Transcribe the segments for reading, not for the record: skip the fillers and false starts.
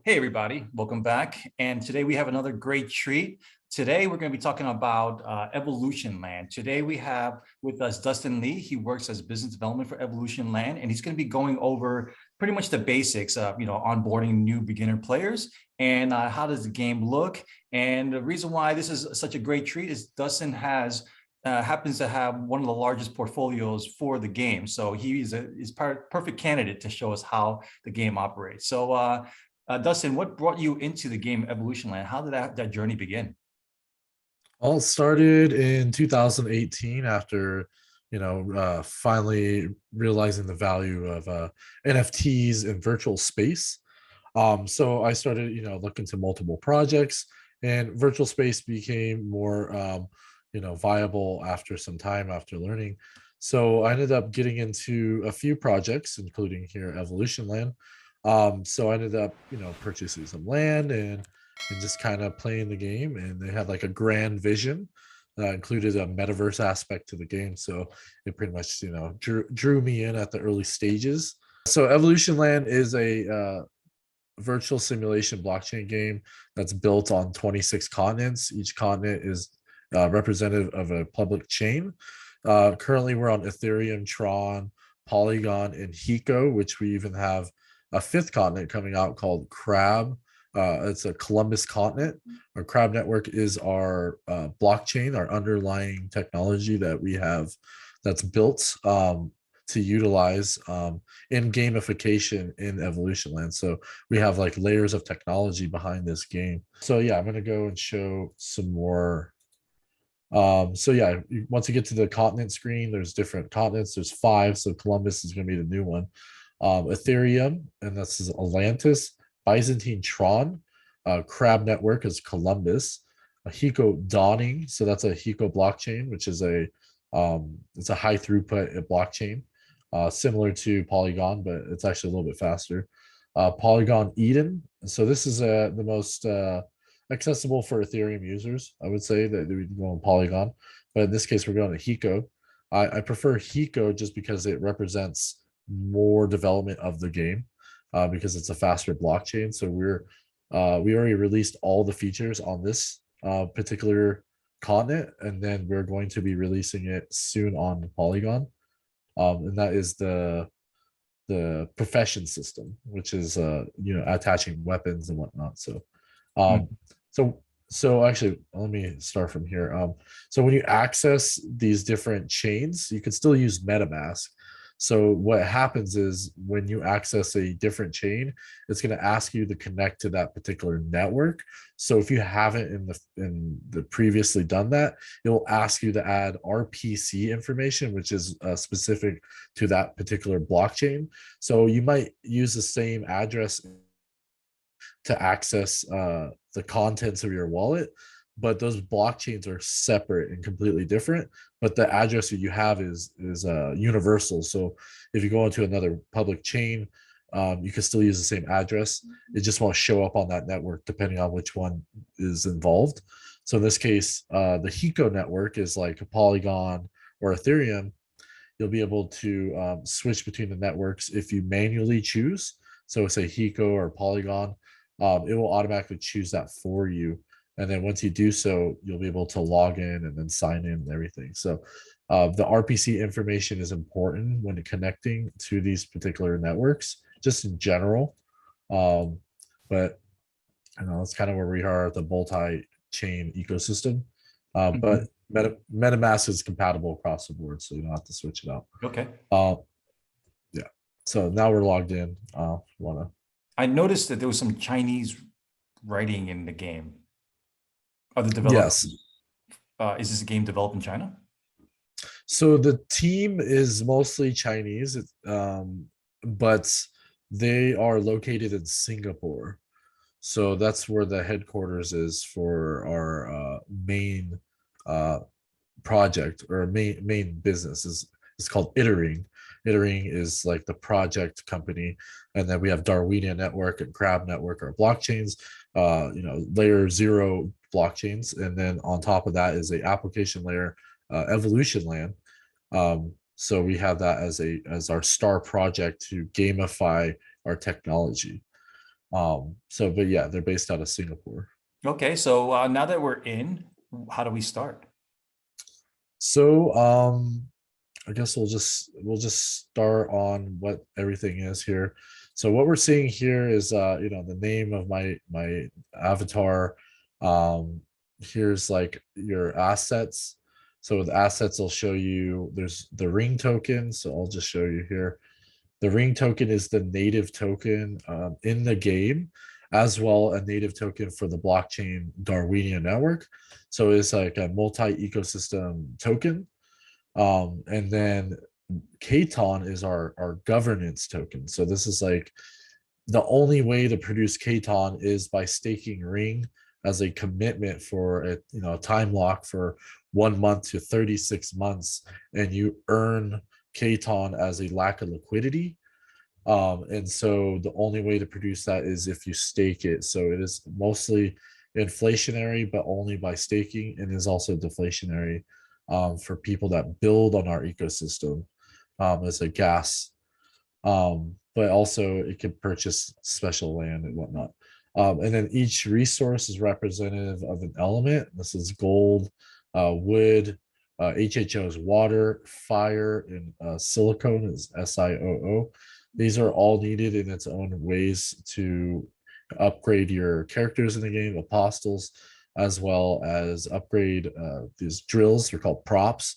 Hey, everybody, welcome back. And today we have another great treat. Today we're going to be talking about Evolution Land. Today we have with us Dustin Lee. He works as business development for Evolution Land, and he's going to be going over pretty much the basics of onboarding new beginner players and how does the game look. And the reason why this is such a great treat is Dustin happens to have one of the largest portfolios for the game. So he's perfect candidate to show us how the game operates. So Dustin, what brought you into the game Evolution Land? How did that journey begin? All started in 2018 after, finally realizing the value of NFTs in virtual space. So I started, looking to multiple projects, and virtual space became more, viable after some time after learning. So I ended up getting into a few projects, including here Evolution Land. So I ended up, purchasing some land and just kind of playing the game. And they had like a grand vision that included a metaverse aspect to the game. So it pretty much, drew me in at the early stages. So Evolution Land is a virtual simulation blockchain game that's built on 26 continents. Each continent is representative of a public chain. Currently, we're on Ethereum, Tron, Polygon, and Hiko, which we even have a fifth continent coming out called Crab. It's a Columbus continent. Our Crab network is our blockchain, our underlying technology that we have that's built to utilize in gamification in Evolution Land. So we have like layers of technology behind this game. So yeah, I'm going to go and show some more. So yeah, once you get to the continent screen, there's different continents. There's 5. So Columbus is going to be the new one. Ethereum, and this is Atlantis. Byzantine Tron. Crab network is Columbus. Hiko Dawning, so that's a Hiko blockchain, which is it's a high throughput blockchain, similar to Polygon, but it's actually a little bit faster. Polygon Eden, so this is the most accessible for Ethereum users, I would say, that we go on Polygon, but in this case we're going to Hiko. I prefer Hiko just because it represents more development of the game, because it's a faster blockchain. So we already released all the features on this particular continent, and then we're going to be releasing it soon on Polygon, and that is the profession system, which is attaching weapons and whatnot. So so actually, let me start from here. So when you access these different chains, you can still use MetaMask. So what happens is when you access a different chain, it's going to ask you to connect to that particular network. So if you haven't in the previously done that, it will ask you to add RPC information, which is specific to that particular blockchain. So you might use the same address to access the contents of your wallet, but those blockchains are separate and completely different. But the address that you have is universal. So if you go into another public chain, you can still use the same address. It just won't show up on that network depending on which one is involved. So in this case, the Hiko network is like a Polygon or Ethereum. You'll be able to switch between the networks if you manually choose. So say Hiko or Polygon, it will automatically choose that for you. And then once you do so, you'll be able to log in and then sign in and everything. So the RPC information is important when connecting to these particular networks, just in general. But that's kind of where we are at the multi-chain ecosystem. But MetaMask is compatible across the board, so you don't have to switch it out. Okay. Yeah. So now we're logged in. I noticed that there was some Chinese writing in the game. Are the Yes. developers? Is this a game developed in China? So the team is mostly Chinese, but they are located in Singapore. So that's where the headquarters is for our main project, or main business is. It's called Itering. Itering is like the project company, and then we have Darwinian Network and Crab Network, or blockchains, layer 0 blockchains, and then on top of that is a application layer, Evolution Land. So we have that as our star project to gamify our technology. So, but yeah, they're based out of Singapore. Okay, so now that we're in, how do we start? So, I guess we'll just start on what everything is here. So what we're seeing here is the name of my avatar. Um Here's like your assets. So with assets, I'll show you there's the ring token. So I'll just show you here. The ring token is the native token in the game, as well a native token for the blockchain Darwinian network. So it's like a multi-ecosystem token. And then Katon is our governance token. So this is like the only way to produce Katon is by staking Ring as a commitment for a time lock for 1 month to 36 months, and you earn Katon as a lack of liquidity. And so the only way to produce that is if you stake it. So it is mostly inflationary, but only by staking, and is also deflationary for people that build on our ecosystem as a gas. But also it can purchase special land and whatnot. And then each resource is representative of an element. This is gold, wood, HHO is water, fire, and silicone is SiOO. These are all needed in its own ways to upgrade your characters in the game, apostles, as well as upgrade these drills. They're called props.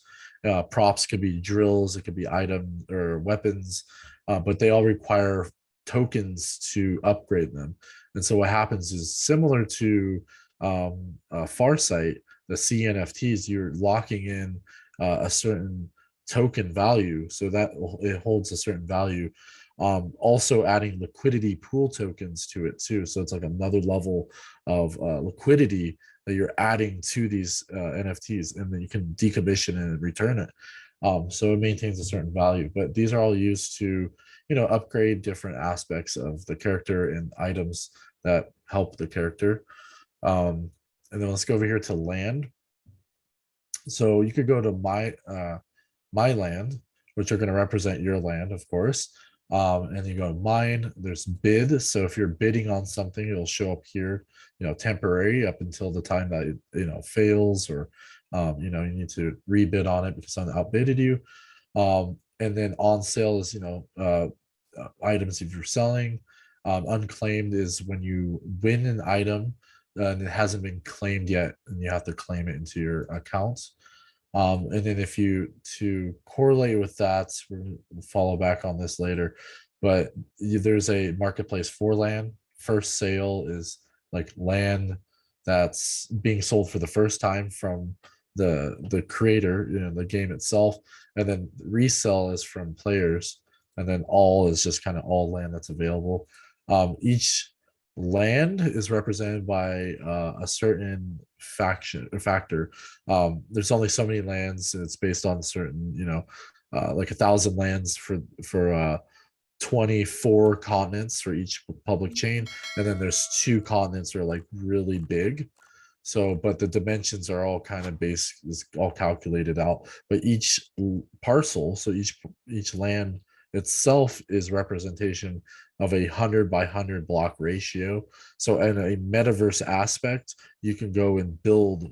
Props could be drills, it could be items or weapons, but they all require tokens to upgrade them. And so what happens is similar to Farsight, the CNFTs, you're locking in a certain token value, so that it holds a certain value. Also adding liquidity pool tokens to it too, so it's like another level of liquidity that you're adding to these NFTs, and then you can decommission and return it. So it maintains a certain value, but these are all used to upgrade different aspects of the character and items that help the character. And then let's go over here to land. So you could go to my land, which are going to represent your land, of course. And you go to mine, there's bid. So if you're bidding on something, it'll show up here, temporary up until the time that it fails, or you need to rebid on it because someone outbidded you. And then on sale is items if you're selling. Unclaimed is when you win an item and it hasn't been claimed yet, and you have to claim it into your account. And then if you to correlate with that, we'll follow back on this later, but there's a marketplace for land. First sale is like land that's being sold for the first time from the creator, the game itself, and then resell is from players, and then all is just kind of all land that's available. Each land is represented by a certain factor. There's only so many lands, and it's based on certain, like 1,000 lands for 24 continents for each public chain, and then there's 2 continents that are like really big. So, but the dimensions are all kind of is all calculated out. But each parcel, so each land itself is representation of 100 by 100 block ratio. So in a metaverse aspect, you can go and build,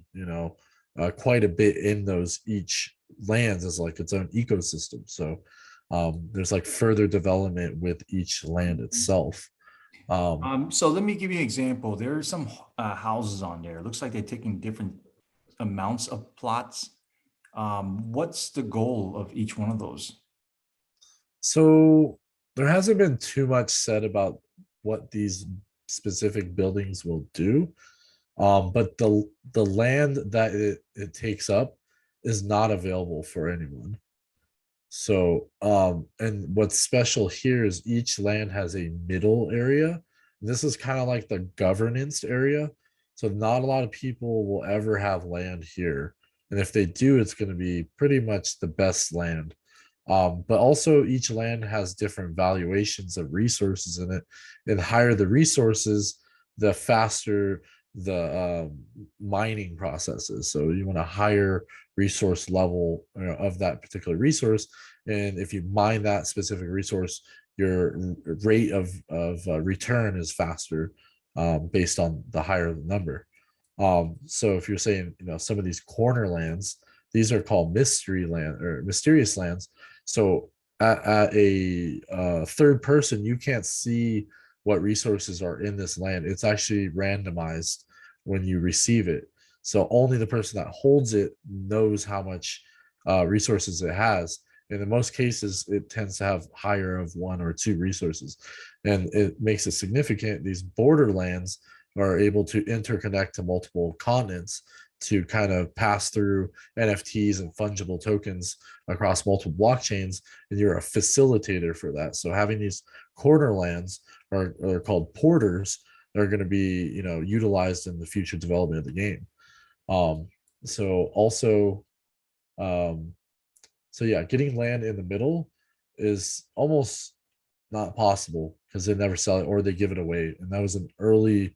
quite a bit in those each lands as like its own ecosystem. So there's like further development with each land itself. So let me give you an example. There are some houses on there. It looks like they're taking different amounts of plots. What's the goal of each one of those? So there hasn't been too much said about what these specific buildings will do. But the land that it takes up is not available for anyone. So, and what's special here is each land has a middle area. This is kind of like the governance area. So not a lot of people will ever have land here. And if they do, it's going to be pretty much the best land. But also each land has different valuations of resources in it. And the higher the resources, the faster the mining processes. So you want a higher resource level of that particular resource. And if you mine that specific resource, your rate of return is faster, based on the higher the number. So if you're saying, some of these corner lands, these are called mystery land or mysterious lands. So at a third person, you can't see what resources are in this land. It's actually randomized when you receive it. So only the person that holds it knows how much resources it has. And in most cases, it tends to have higher of one or two resources. And it makes it significant. These borderlands are able to interconnect to multiple continents to kind of pass through NFTs and fungible tokens across multiple blockchains, and you're a facilitator for that. So having these corner lands are called porters. They're going to be, utilized in the future development of the game. Um, so also, um, so yeah, getting land in the middle is almost not possible because they never sell it or they give it away. And that was an early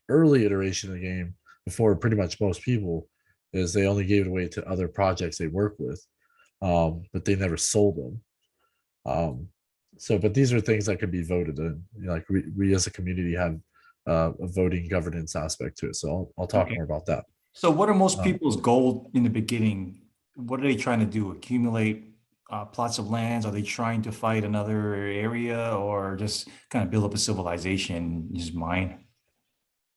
iteration of the game before pretty much most people, is they only gave it away to other projects they work with, but they never sold them. But these are things that could be voted in. Like we as a community have a voting governance aspect to it. So I'll talk Okay. more about that. So what are most Um, people's goal in the beginning? What are they trying to do? Accumulate plots of lands? Are they trying to fight another area or just kind of build up a civilization, just mine?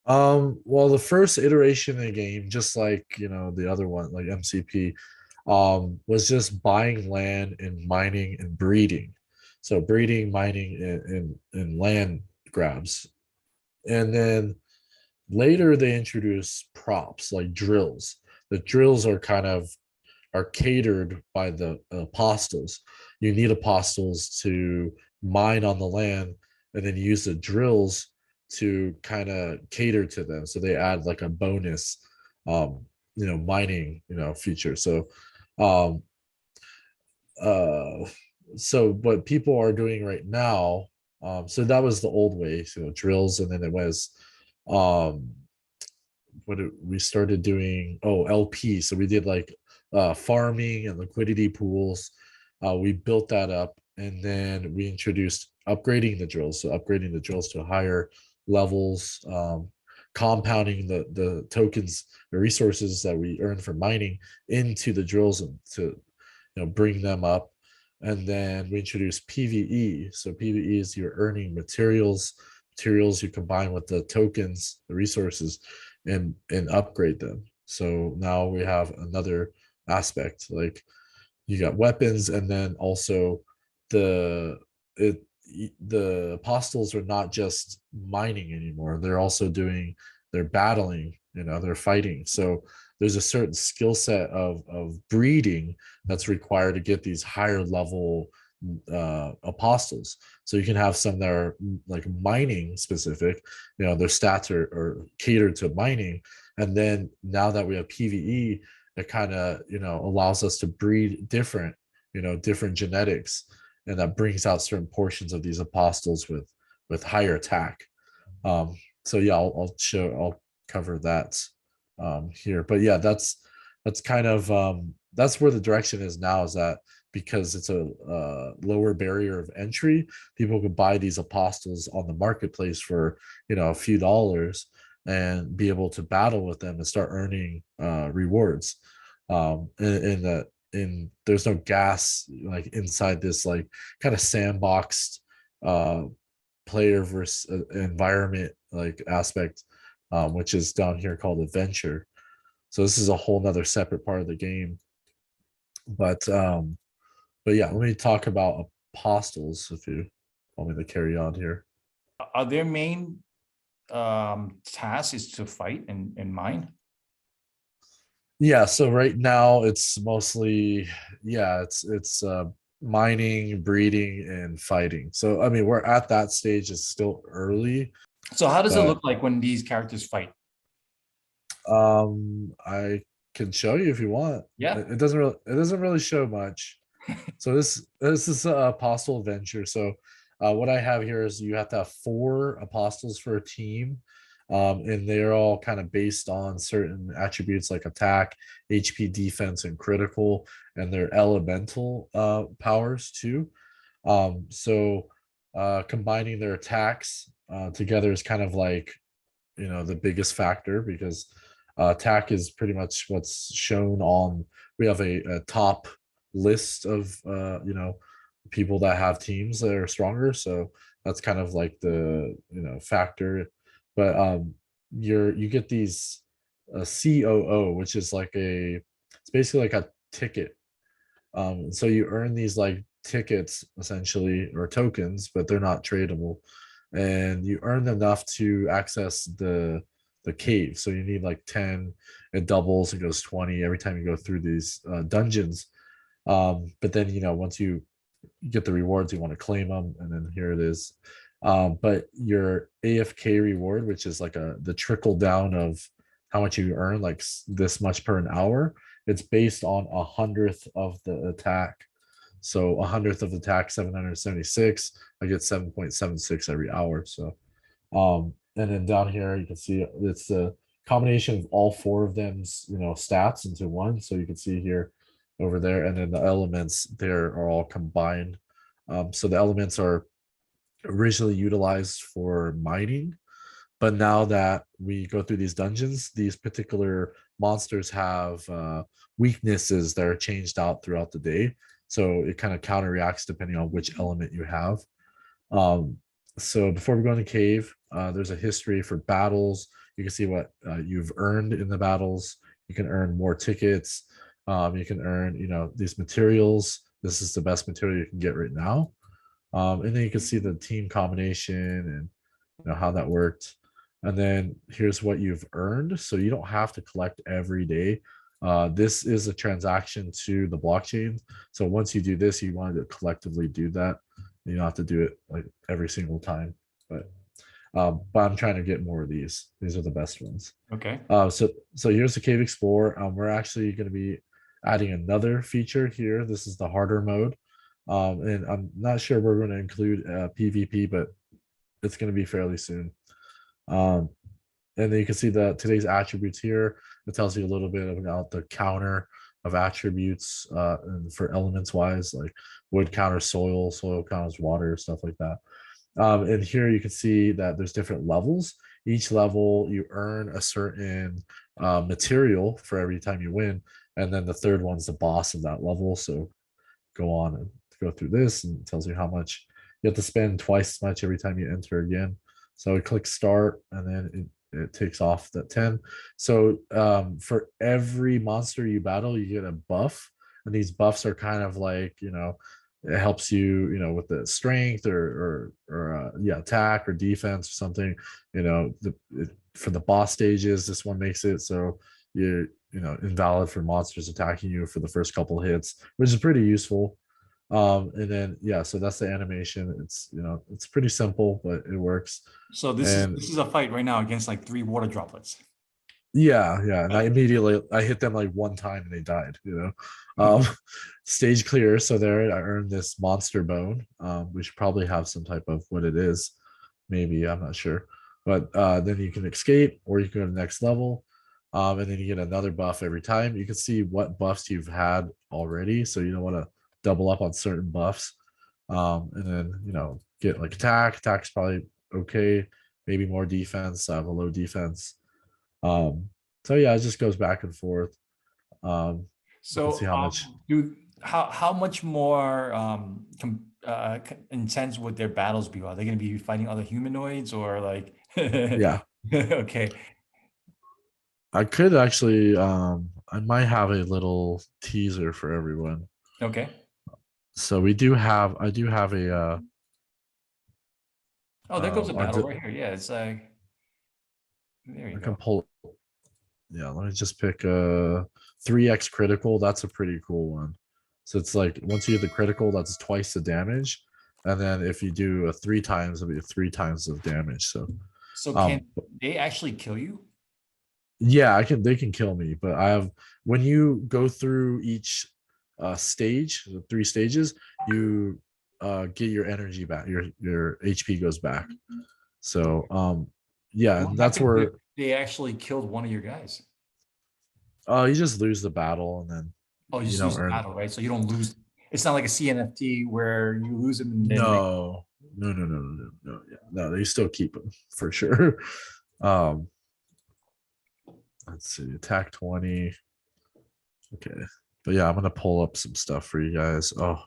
well, the first iteration of the game, just like the other one, like MCP, was just buying land and mining and breeding. So breeding, mining, and land grabs. And then later they introduced props like drills. The drills are catered by the apostles. You need apostles to mine on the land, and then use the drills to kind of cater to them. So they add like a bonus, mining, feature. Um, uh, so what people are doing right now, so that was the old way, drills, and then it was, um, we started doing, LP. So we did like farming and liquidity pools. We built that up, and then we introduced upgrading the drills. So upgrading the drills to higher levels, compounding the tokens, the resources that we earn from mining into the drills, and to bring them up. And then we introduced PVE. So PVE is you're earning materials you combine with the tokens, the resources, and upgrade them. So now we have another aspect, like you got weapons, and then also the it the apostles are not just mining anymore. They're battling, they're fighting. So there's a certain skill set of breeding that's required to get these higher level apostles. So you can have some that are like mining specific, their stats are catered to mining. And then now that we have PVE, it kind of allows us to breed different genetics, and that brings out certain portions of these apostles with higher attack. So yeah, I'll cover that here. But yeah, that's kind of that's where the direction is now, is that because it's a lower barrier of entry, people can buy these apostles on the marketplace for a few dollars and be able to battle with them and start earning rewards. And there's no gas like inside this like kind of sandboxed uh player versus environment like aspect, which is down here called adventure. So this is a whole nother separate part of the game. But yeah, let me talk about apostles if you want me to carry on here. Are their main task is to fight and mine? Yeah, so right now it's mostly, yeah, it's mining, breeding, and fighting. So I mean, we're at that stage. It's still early, So how does it but look like when these characters fight? I can show you if you want. Yeah. It doesn't really show much. So this is a apostle adventure. So what I have here is you have to have 4 apostles for a team. And they're all kind of based on certain attributes like attack, HP, defense, and critical, and their elemental powers too. So Combining their attacks together is kind of like, the biggest factor, because attack is pretty much what's shown on. We have a top list of people that have teams that are stronger, so that's kind of like the factor. But you get these COO, which is like it's basically like a ticket. So you earn these like tickets essentially, or tokens, but they're not tradable, and you earn enough to access the cave. So you need like 10. It doubles, it goes 20 every time you go through these dungeons. But then once you get the rewards, you want to claim them, and then here it is. But your AFK reward, which is like the trickle down of how much you earn, like this much per an hour, it's based on 100th of the attack. So 100th of the attack, 776. I get 7.76 every hour. So and then down here you can see it's a combination of all four of them's stats into one. So you can see here, over there, and then the elements there are all combined. So the elements are originally utilized for mining, but now that we go through these dungeons, these particular monsters have weaknesses that are changed out throughout the day, so it kind of counter reacts depending on which element you have. um, so before we go in the cave, there's a history for battles. You can see what you've earned in the battles. You can earn more tickets. You can earn these materials. This is the best material you can get right now. And then you can see the team combination and how that worked. And then here's what you've earned. So you don't have to collect every day. This is a transaction to the blockchain. So once you do this, you want to collectively do that. You don't have to do it like every single time. But I'm trying to get more of these. These are the best ones. Okay. So here's the Cave Explorer. We're actually going to be adding another feature here. This is the harder mode. And I'm not sure we're going to include PvP, but it's going to be fairly soon. And then you can see today's attributes here. It tells you a little bit about the counter of attributes, and for elements wise, like wood counters soil, soil counters water, stuff like that. And here you can see that there's different levels. Each level you earn a certain material for every time you win, and then the third one's the boss of that level. So go on and go through this, and it tells you how much you have to spend twice as much every time you enter again. So we click start, and then it takes off that 10. So for every monster you battle, you get a buff, and these buffs are kind of like it helps you with the strength or attack or defense or something. For the boss stages, this one makes it so you're invalid for monsters attacking you for the first couple hits, which is pretty useful. And then so that's the animation. It's pretty simple, but it works. So this And is a fight right now against like 3 water droplets. yeah, and I hit them like one time and they died. Stage clear. So there I earned this monster bone. We should probably have some type of what it is. Maybe, I'm not sure. But then you can escape, or you can go to the next level. And then you get another buff every time. You can see what buffs you've had already, so you don't want to double up on certain buffs. And then get like attack's probably okay, maybe more defense. I have a low defense. So yeah, it just goes back and forth. You can see So how much. how much more intense would their battles be? Are they going to be fighting other humanoids or like? Yeah, Okay. I could actually I might have a little teaser for everyone. Okay. So I do have a Oh, there goes a battle Unti- right here. Yeah, it's like there you I go. can pull. Yeah, let me just pick a 3x critical. That's a pretty cool one. So it's like once you get the critical, that's twice the damage. And then if you do a 3 times, it'll be 3 times of damage. So So um can they actually kill you? yeah, they can kill me, but I have when you go through each stage, the 3 stages, you get your energy back, your HP goes back. So yeah, What and that's happens if where they actually killed one of your guys? you just lose the battle, and then Oh, you you just don't lose the earn. battle, right? So you don't lose. It's not like a CNFT where you lose them and then they. No, No. Yeah, no, they still keep them for sure. Um, let's see, attack 20. Okay, but yeah, I'm gonna pull up some stuff for you guys. Oh,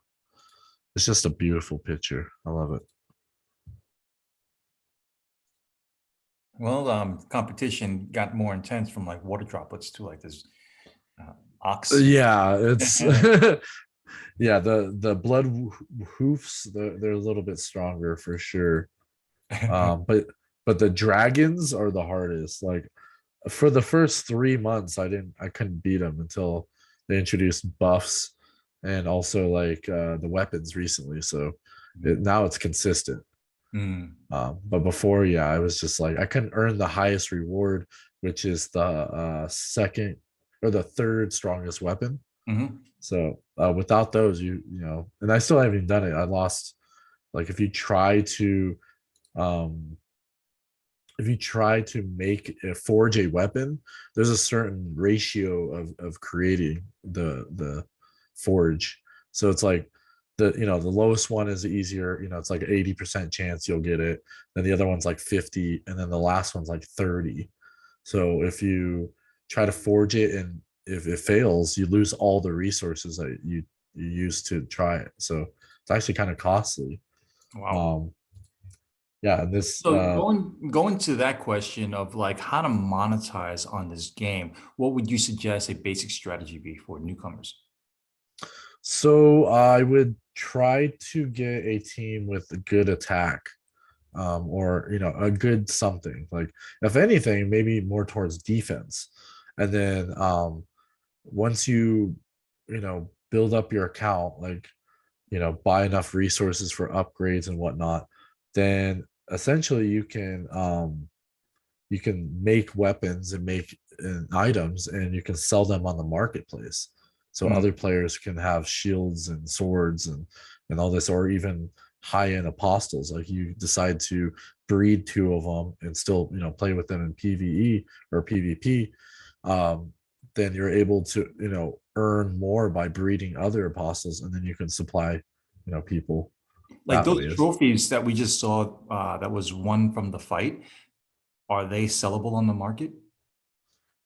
it's just a beautiful picture. I love it. Well, competition got more intense from like water droplets to like this ox. Yeah, it's yeah, the blood hoofs, they're a little bit stronger for sure. But the dragons are the hardest. Like for the first 3 months, I couldn't beat them until they introduced buffs and also like the weapons recently. So now it's consistent. Mm. But before, yeah, I was just like I couldn't earn the highest reward, which is the second or the third strongest weapon. Hmm. So without those, and I still haven't even done it. I lost. Like um, if you try to make forge a weapon, there's a certain ratio of creating the forge. So it's like the lowest one is easier. It's like 80% chance you'll get it. Then the other one's like 50, and then the last one's like 30. So if you try to forge it and if it fails, you lose all the resources that you used to try it. So it's actually kind of costly. Wow. Um, yeah, and this So going to that question of like how to monetize on this game, what would you suggest a basic strategy be for newcomers? So I would try to get a team with a good attack, or a good something. Like if anything, maybe more towards defense. And then once you build up your account, like buy enough resources for upgrades and whatnot, then essentially you can make weapons and make items, and you can sell them on the marketplace, so Mm. other players can have shields and swords and all this, or even high-end apostles. Like you decide to breed two of them and still play with them in PvE or PvP. um, then you're able to earn more by breeding other apostles, and then you can supply people Like that those way. trophies that we just saw that was won from the fight, are they sellable on the market?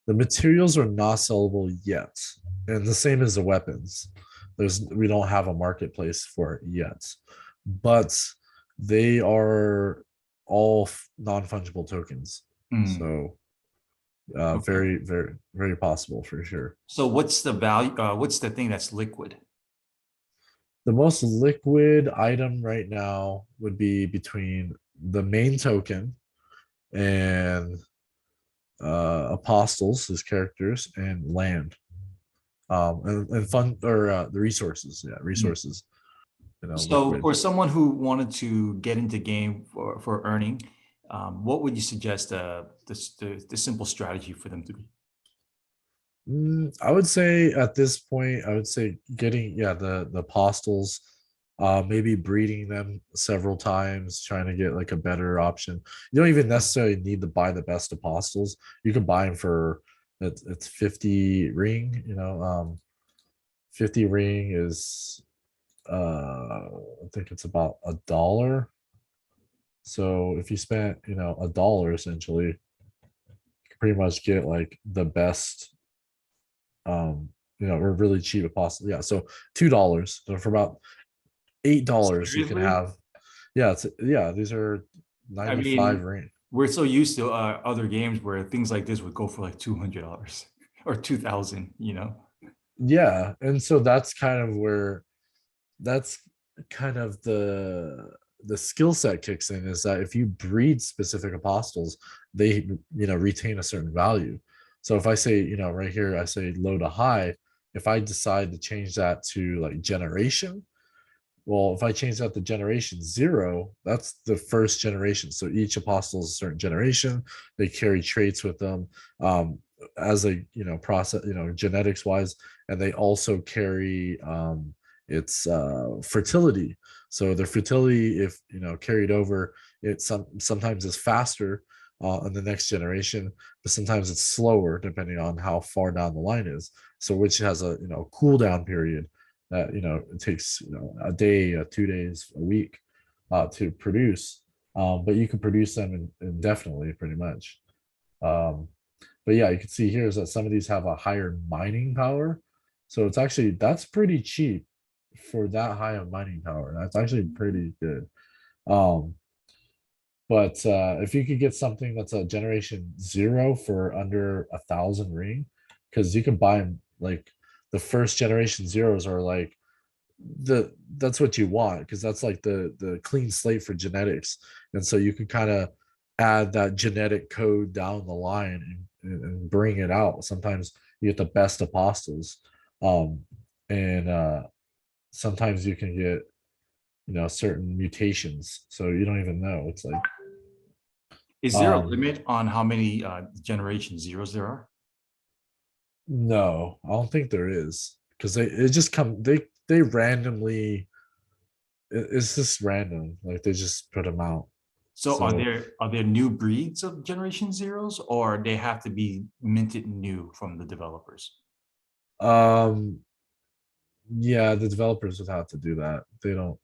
The materials are not sellable yet, and the same as the weapons. We don't have a marketplace for it yet, but they are all non-fungible tokens. Mm. So Okay. very, very, very possible for sure. So what's the value? What's the thing that's liquid? The most liquid item right now would be between the main token and apostles, his characters, and land. And fun or the resources, yeah, Mm. resources, So liquid. for someone who wanted to get into game for earning, what would you suggest the simple strategy for them to be? I would say at this point, I would say getting, yeah, the apostles, maybe breeding them several times, trying to get like a better option. You don't even necessarily need to buy the best apostles. You can buy them for it's 50 ring. 50 ring is I think it's about $1. So if you spent $1 essentially, you can pretty much get like the best, or really cheap apostle. Yeah, so $2. So for about $8 you can Seriously? have. Yeah, these are I 95 mean, ring. we're so used to other games where things like this would go for like $200 or 2000, you know? Yeah, and so that's kind of the skill set kicks in, is that if you breed specific apostles, they retain a certain value. So if I say, right here I say low to high, if I decide to change that to like generation, well, if I change that to generation 0, that's the first generation. So each apostle is a certain generation. They carry traits with them, as a process, genetics wise, and they also carry its fertility. So their fertility, if carried over, sometimes is faster in the next generation, but sometimes it's slower depending on how far down the line is. So which has a cooldown period that it takes a day, 2 days, a week. to produce. But you can produce them indefinitely, pretty much. Um, but yeah, you can see here is that some of these have a higher mining power. So it's actually, that's pretty cheap for that high of mining power. That's actually pretty good. Um, but if you could get something that's a generation 0 for under 1,000 ring, because you can buy them like the first generation zeros are like that's what you want, because that's like the clean slate for genetics. And so you can kind of add that genetic code down the line and bring it out. Sometimes you get the best apostles. Um, and sometimes you can get, certain mutations. So you don't even know. It's like, Is there a limit on how many generation zeros there are? no, I don't think there is, because it just come they randomly, it's just random. Like they just put them out. So So are there new breeds of generation zeros, or they have to be minted new from the developers? um yeah, the developers would have to do that. They don't.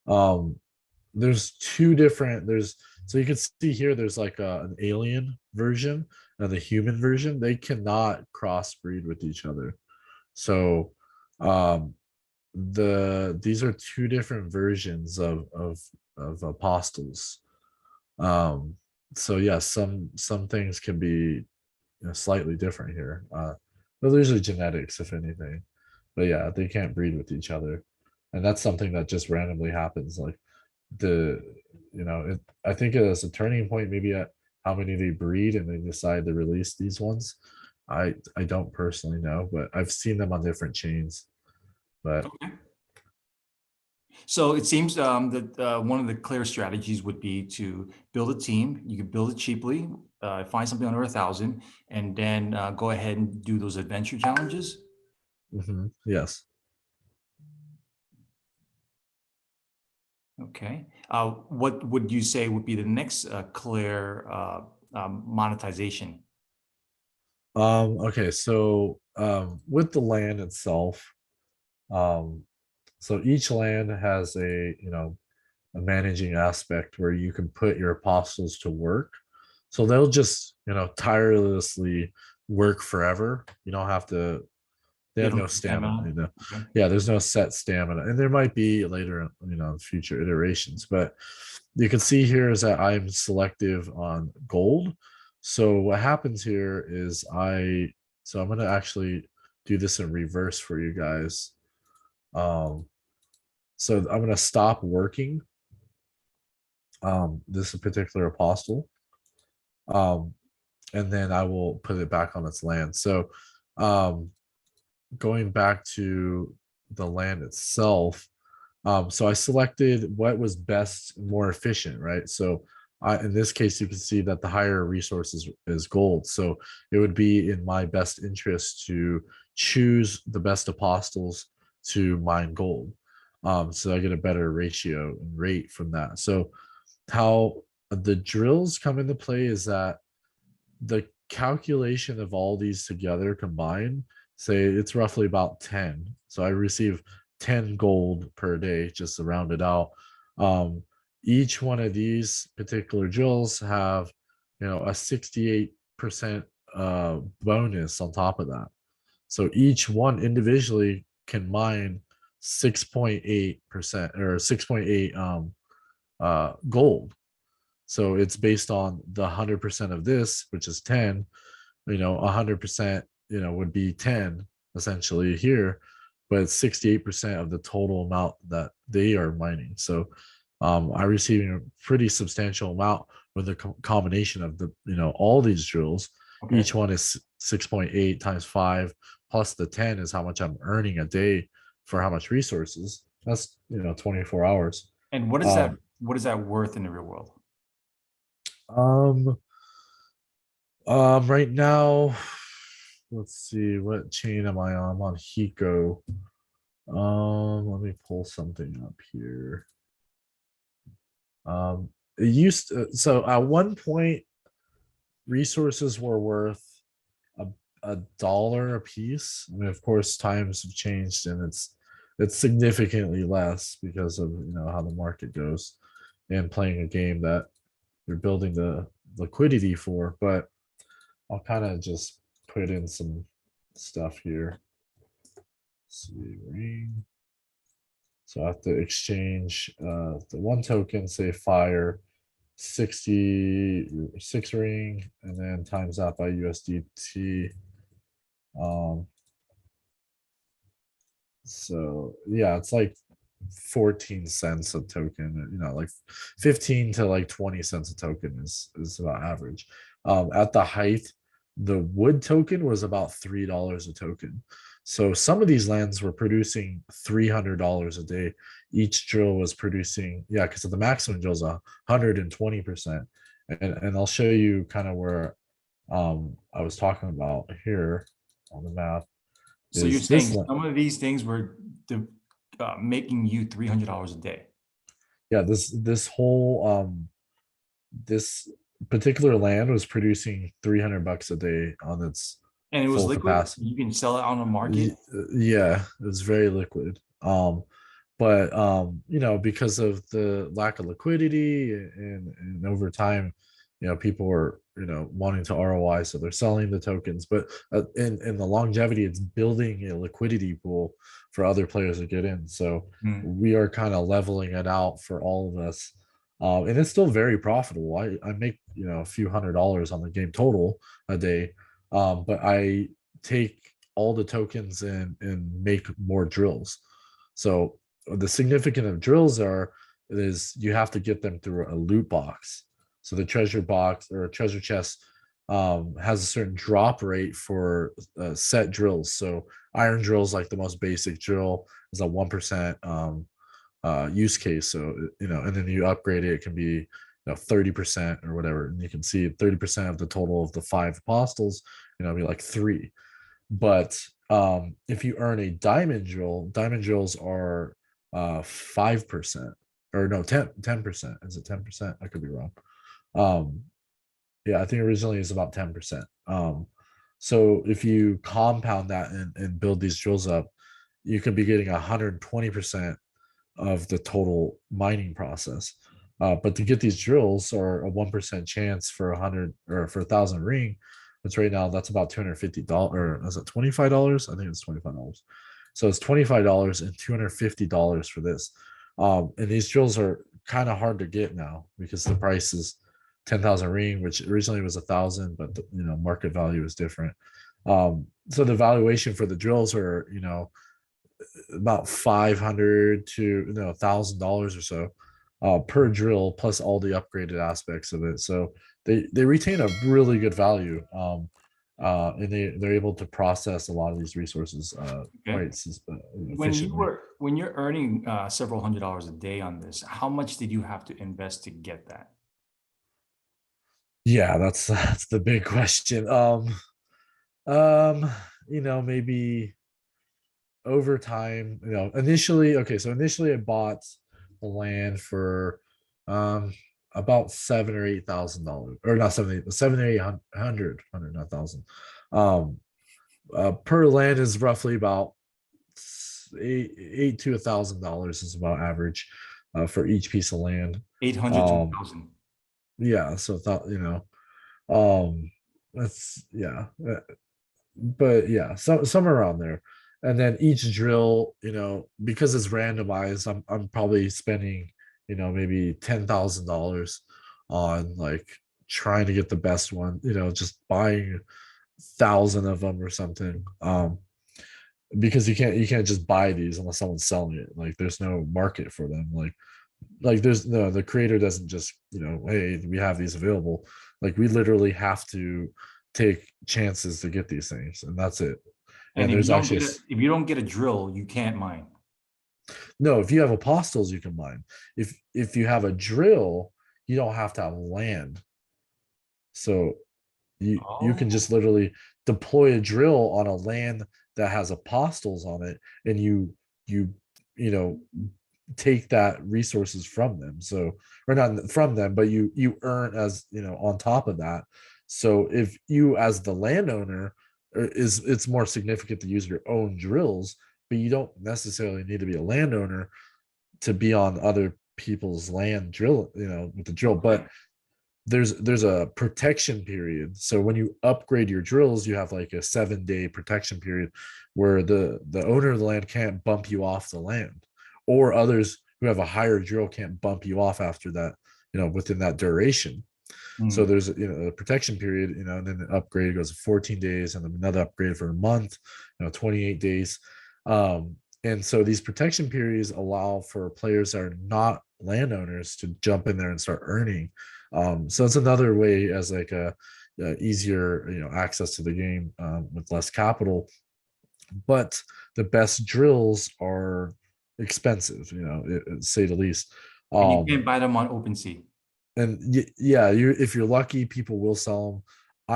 um there's two different, there's, so you can see here there's like an alien version and the human version. They cannot crossbreed with each other. So um these are two different versions of apostles. um so yeah, some things can be, slightly different here. But these are genetics, if anything. But yeah, they can't breed with each other, and that's something that just randomly happens. Like the, I think it is a turning point maybe at how many they breed, and they decide to release these ones. I don't personally know, but I've seen them on different chains. But Okay. So it seems that one of the clear strategies would be to build a team. You could build it cheaply, find something under 1,000, and then go ahead and do those adventure challenges. yes. Okay. What would you say would be the next clear monetization? Okay, so with the land itself, um so each land has a managing aspect where you can put your apostles to work. So they'll just, tirelessly work forever. You don't have to, they They have don't no need stamina, stamina. Okay. Yeah, there's no set stamina. And there might be later, future iterations. But you can see here is that I'm selective on gold. So what happens here is I'm gonna actually do this in reverse for you guys. So I'm gonna stop working this particular apostle, um and then I will put it back on its land. So um going back to the land itself, so I selected what was best, more efficient, right? So in this case, you can see that the higher resource is gold. So it would be in my best interest to choose the best apostles to mine gold. So I get a better ratio and rate from that. So how the drills come into play is that the calculation of all these together combined, say it's roughly about 10. So I receive 10 gold per day, just to round it out. Um, each one of these particular drills have, a 68% bonus on top of that. So each one individually can mine 6.8% or 6.8 gold. So it's based on the 100% of this, which is 10. 100%, would be 10 essentially here, but it's 68% of the total amount that they are mining. So I'm receiving a pretty substantial amount with the combination of the, all these drills. Okay. Each one is 6.8 times 5 plus the 10 is how much I'm earning a day for how much resources. That's 24 hours. And Um, what is that worth in the real world? um, right now, let's see, what chain am I on? I'm on Hiko. Let me pull something up here. It used to, so at one point, resources were worth a dollar a piece. I mean, of course, times have changed, and it's significantly less because of how the market goes and playing a game that you're building the liquidity for. But I'll kind of just put in some stuff here. Let's see, ring. So I have to exchange the one token, say fire, 66 ring, and then times that by USDT. So yeah, it's like 14 cents a token, like 15 to like 20 cents a token is about average. At the height, the wood token was about $3 a token. So some of these lands were producing $300 a day. Each drill was producing, yeah, because the maximum drill is 120%. And I'll show you kind of where I was talking about here on the map. So you're Is this saying some of these things were making you $300 a day? Yeah, this whole this particular land was producing $300 a day on its And it was full liquid? capacity. You can sell it on the market? Yeah, it was very liquid. But because of the lack of liquidity and over time, people were wanting to ROI, so they're selling the tokens. But in the longevity, it's building a liquidity pool for other players to get in. So we are kind of leveling it out for all of us. And it's still very profitable. I make a few $100s on the game total a day, but I take all the tokens and make more drills. So the significance of drills is you have to get them through a loot box. So the treasure box or a treasure chest has a certain drop rate for set drills. So iron drills, like the most basic drill, is a 1% use case. So and then you upgrade it, it can be 30% or whatever, and you can see 30% of the total of the 5 apostles, be like 3. But if you earn a diamond drills are 5%, or no, 10%. Is it 10%? I could be wrong. Yeah, I think originally it's about 10%. So if you compound that and build these drills up, you could be getting 120% of the total mining process. But to get these drills are a 1% chance for 100 or for 1,000 ring, which right now that's about $250. Or is it $25? I think it's $25. So it's $25 and $250 for this. And these drills are kind of hard to get now because the price is 10,000 ring, which originally was 1,000, but market value is different. So the valuation for the drills are about $500 to $1,000 or so per drill, plus all the upgraded aspects of it. So they retain a really good value, and they're able to process a lot of these resources quite efficiently. When you're earning several $100s a day on this, how much did you have to invest to get that? Yeah, that's the big question. Maybe over time, initially I bought the land for about $7,000 or $8,000, or not 7,800, not thousand. Per land is roughly about eight to $1,000 is about average for each piece of land. 800 to 1,000. Yeah, so thought that's but yeah, so somewhere around there. And then each drill, because it's randomized, I'm probably spending maybe $10,000 on like trying to get the best one, just buying 1,000 of them or something. Because you can't just buy these unless someone's selling it. Like there's no market for them. Like there's no, the creator doesn't just hey, we have these available. Like we literally have to take chances to get these things, and that's it. And there's actually if you don't get a drill, you can't mine. No, if you have apostles, you can mine. If you have a drill, you don't have to have land. So you can just literally deploy a drill on a land that has apostles on it, and you take that resources from them. So, or not from them, but you earn as on top of that. So if you as the landowner it's more significant to use your own drills but you don't necessarily need to be a landowner to be on other people's land drill, with the drill. But there's a protection period. So when you upgrade your drills, you have like a 7-day protection period where the owner of the land can't bump you off the land, or others who have a higher drill can't bump you off after that, within that duration. So Mm. there's a protection period, and then the upgrade goes to 14 days, and then another upgrade for a month, 28 days. And so these protection periods allow for players that are not landowners to jump in there and start earning. So it's another way as like a easier access to the game, with less capital. But the best drills are expensive, say the least. And you Um, can't buy them on OpenSea. and yeah, if you're lucky, people will sell them.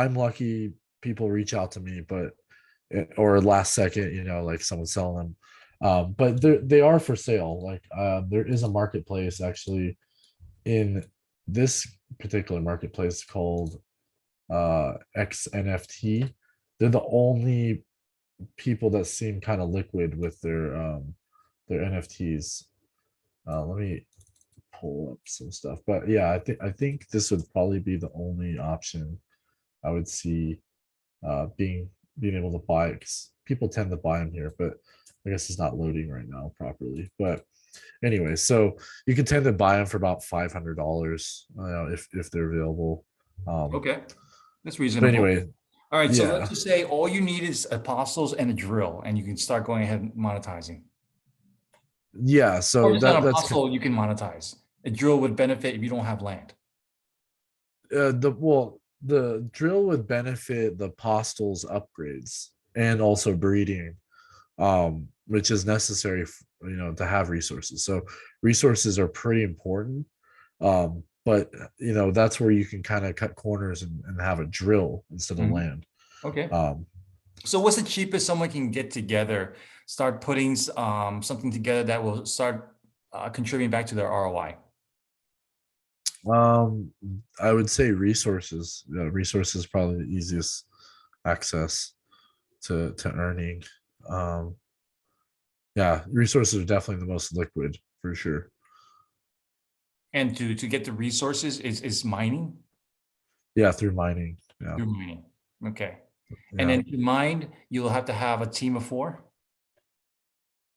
I'm lucky, people reach out to me, but or last second, like someone selling them. But they are for sale. Like, there is a marketplace actually in this particular marketplace called XNFT. They're the only people that seem kind of liquid with their NFTs. Let me pull up some stuff. But yeah, I think this would probably be the only option I would see, being able to buy it, because people tend to buy them here, but I guess it's not loading right now properly. But anyway, so you can tend to buy them for about $500, if they're available. Okay, that's But reasonable. anyway, All right, so let's yeah, just say all you need is apostles and a drill, and you can start going ahead and monetizing. yeah. Or So just an that's apostle you can monetize. A drill would benefit if you don't have land. the drill would benefit the apostles upgrades and also breeding, which is necessary, to have resources. So resources are pretty important. But that's where you can kind of cut corners and have a drill instead of Mhm. land. Okay. um So what's the cheapest someone can get together, start putting something together that will start contributing back to their ROI? um I would say resources. Resources probably the easiest access to earning. um yeah, resources are definitely the most liquid for sure. And to get the resources is mining? Yeah, through mining. Yeah. Through mining. Okay. And Yeah. then to mine, you'll have to have a team of 4?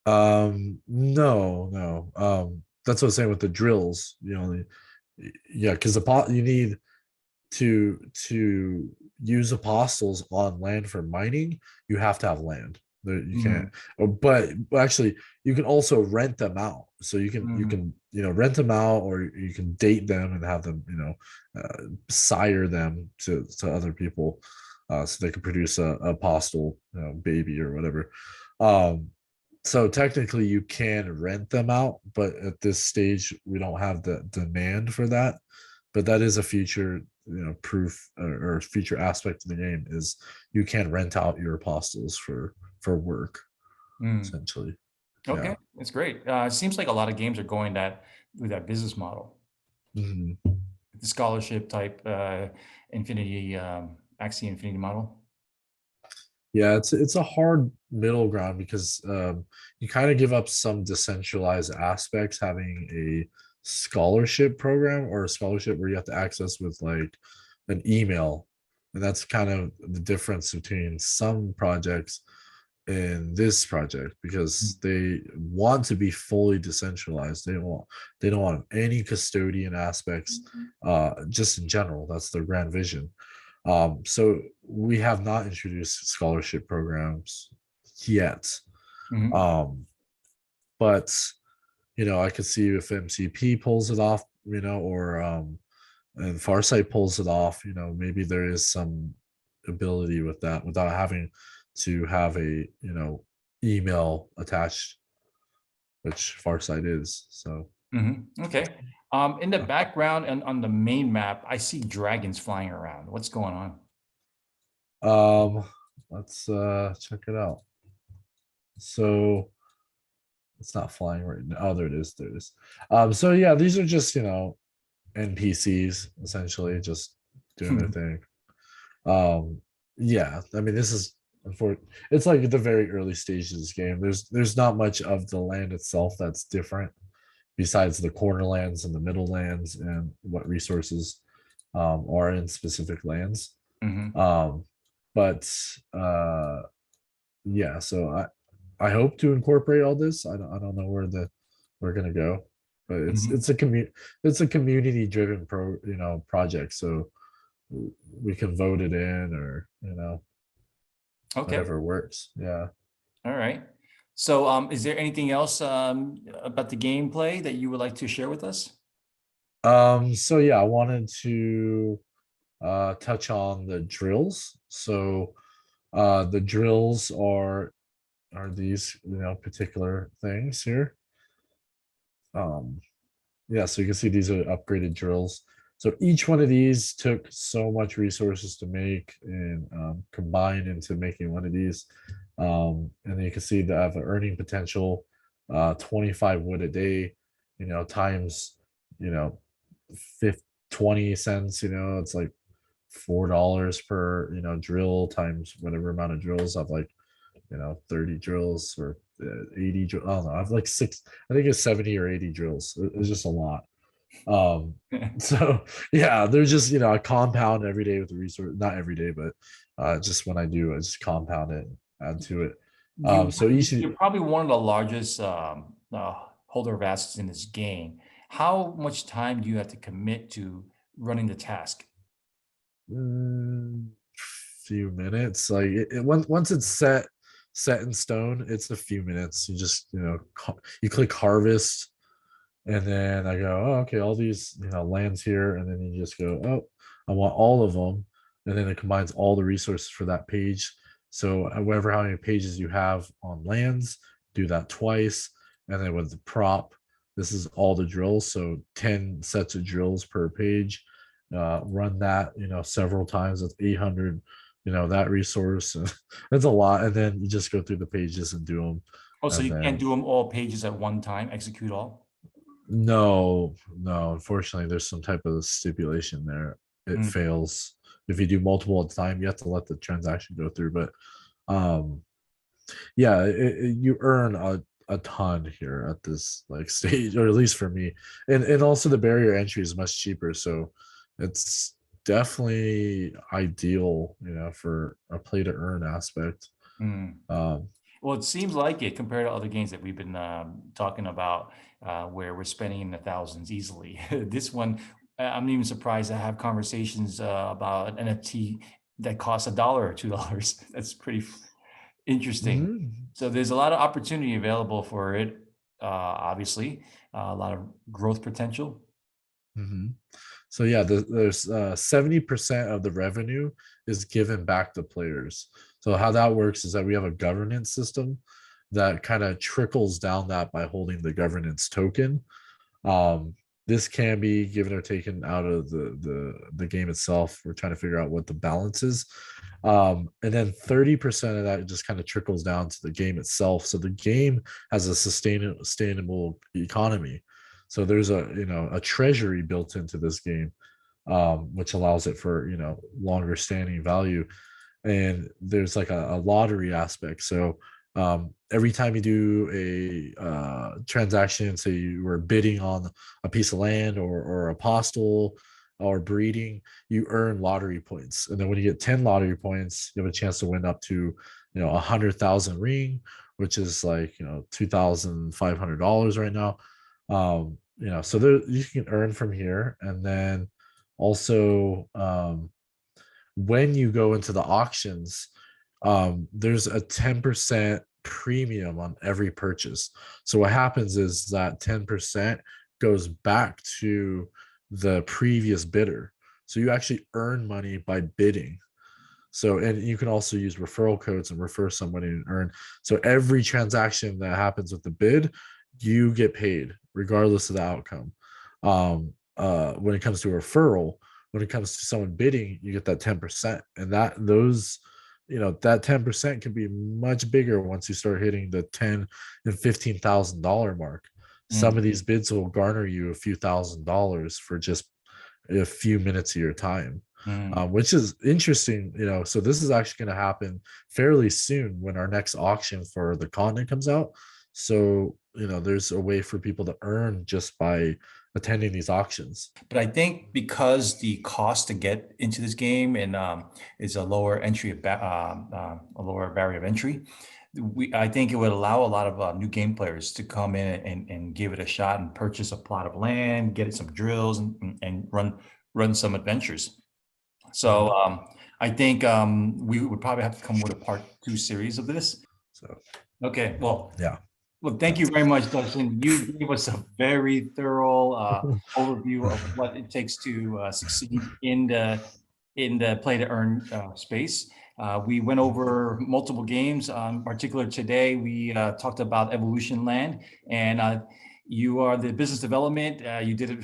No, no. That's what I'm saying with the drills. Yeah, because you need to use apostles on land for mining. You have to have land. You can't. Mm, But actually, you can also rent them out. So you can mm, rent them out, or you can date them and have them sire them to other people, so they can produce a apostle, baby or whatever. Um, so technically you can rent them out, but at this stage we don't have the demand for that. But that is a future, proof, or future aspect of the game, is you can rent out your apostles for work, mm. essentially. Yeah. Okay, that's great. It seems like a lot of games are going that with that business model, Mhm. the scholarship type infinity Axie infinity model. Yeah, it's a hard middle ground, because you kind of give up some decentralized aspects having a scholarship program, or a scholarship where you have to access with like an email. And that's kind of the difference between some projects and this project, Mm, because they want to be fully decentralized. They don't want any custodian aspects, just in general. That's their grand vision. So we have not introduced scholarship programs yet. mhm. Um, but I could see if MCP pulls it off, or and Farsight pulls it off, maybe there is some ability with that without having to have a email attached, which Farsight is. So Okay. In the background and on the main map, I see dragons flying around. What's going on? um let's check it out. So it's not flying right now. Oh, there it is. There it is. So yeah, these are just NPCs, essentially, just doing their thing. Yeah, I mean, this is It's like the very early stages of this game. There's not much of the land itself that's different besides the corner lands and the middle lands and what resources are in specific lands. Hmm. Um, but uh, yeah, so I hope to incorporate all this. I don't know where we're gonna go, but Hmm. it's a community driven project. So we can vote it in, or Okay. whatever works. Yeah. All right. So, is there anything else about the gameplay that you would like to share with us? So yeah, I wanted to touch on the drills. So the drills are these particular things here. Um, yeah, so you can see these are upgraded drills. So each one of these took so much resources to make and combine into making one of these. And then you can see they have an earning potential, 25 wood a day, times, you know, 50, 20 cents, it's like $4 per, drill times whatever amount of drills. I've like 30 drills or 80 I don't know. I have like six, I think it's 70 or 80 drills. It's just a lot. Um, so yeah, there's just I compound every day with the resource, not every day, but just when I do, I just compound it, add to it. So You're probably one of the largest holder of assets in this game. How much time do you have to commit to running the task? mm, few minutes, like once it's set in stone, it's a few minutes. You just you click harvest, and then I go, oh, okay, all these lands here, and then you just go, oh, I want all of them, and then it combines all the resources for that page. So however how many pages you have on lands, do that twice, and then with the prop, this is all the drills. So 10 sets of drills per page. Run that several times. That's 800. That resource. That's a lot, and then you just go through the pages and do them, Oh, so and you can't then do them all pages at one time, execute all? no, no. Unfortunately, there's some type of stipulation there. It Mm. fails if you do multiple at the time. You have to let the transaction go through. But um, yeah, you earn a ton here at this like stage, or at least for me. And also the barrier entry is much cheaper, so it's definitely ideal, for a play to earn aspect. Mm. Um, Well, it seems like it compared to other games that we've been talking about, where we're spending in the thousands easily. This one, I'm even surprised I have conversations about an NFT that costs $1 or $2. That's pretty interesting. mhm. So there's a lot of opportunity available for it. Obviously, a lot of growth potential. Mhm. So yeah, there's 70% of the revenue is given back to players. So how that works is that we have a governance system that kind of trickles down that by holding the governance token. Um, this can be given or taken out of the game itself. We're trying to figure out what the balance is. And then 30% of that just kind of trickles down to the game itself. So the game has a sustainable economy. So there's a treasury built into this game, which allows it for longer standing value. And there's like a lottery aspect. So every time you do a transaction, say you were bidding on a piece of land or a postal or breeding, you earn lottery points. And then when you get 10 lottery points, you have a chance to win up to 100,000 ring, which is like $2,500 right now. So there you can earn from here. And then also when you go into the auctions, there's a 10% premium on every purchase. So what happens is that 10% goes back to the previous bidder. So you actually earn money by bidding. So, and you can also use referral codes and refer somebody and earn. So every transaction that happens with the bid, you get paid regardless of the outcome. When it comes to a referral, when it comes to someone bidding, you get that 10%. And that 10% can be much bigger once you start hitting the 10 and $15,000 mark. Some Mm. of these bids will garner you a few $1,000s for just a few minutes of your time. Mm. which is interesting. So this is actually going to happen fairly soon when our next auction for the continent comes out. So there's a way for people to earn just by attending these auctions. But I think because the cost to get into this game and is a lower a lower barrier of entry, I think it would allow a lot of new game players to come in and give it a shot and purchase a plot of land, get some drills, and run some adventures. So I think we would probably have to come with a part 2 series of this. So Okay, well, yeah. well, thank you very much, Dustin. You gave us a very thorough overview of what it takes to succeed in the play to earn space. We went over multiple games. In particular, today we talked about Evolution Land, and you are the business development. You did a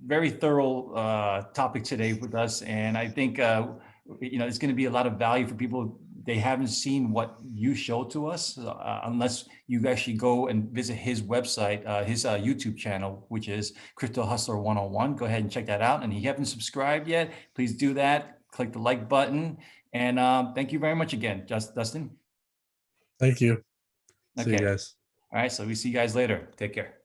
very thorough topic today with us, and I think it's going to be a lot of value for people. They haven't seen what you showed to us unless you actually go and visit his website, his YouTube channel, which is Crypto Hustler 101. Go ahead and check that out. And if you haven't subscribed yet, please do that. Click the like button. And thank you very much again, Dustin. Thank you. See you Okay. guys. All right. So we see you guys later. Take care.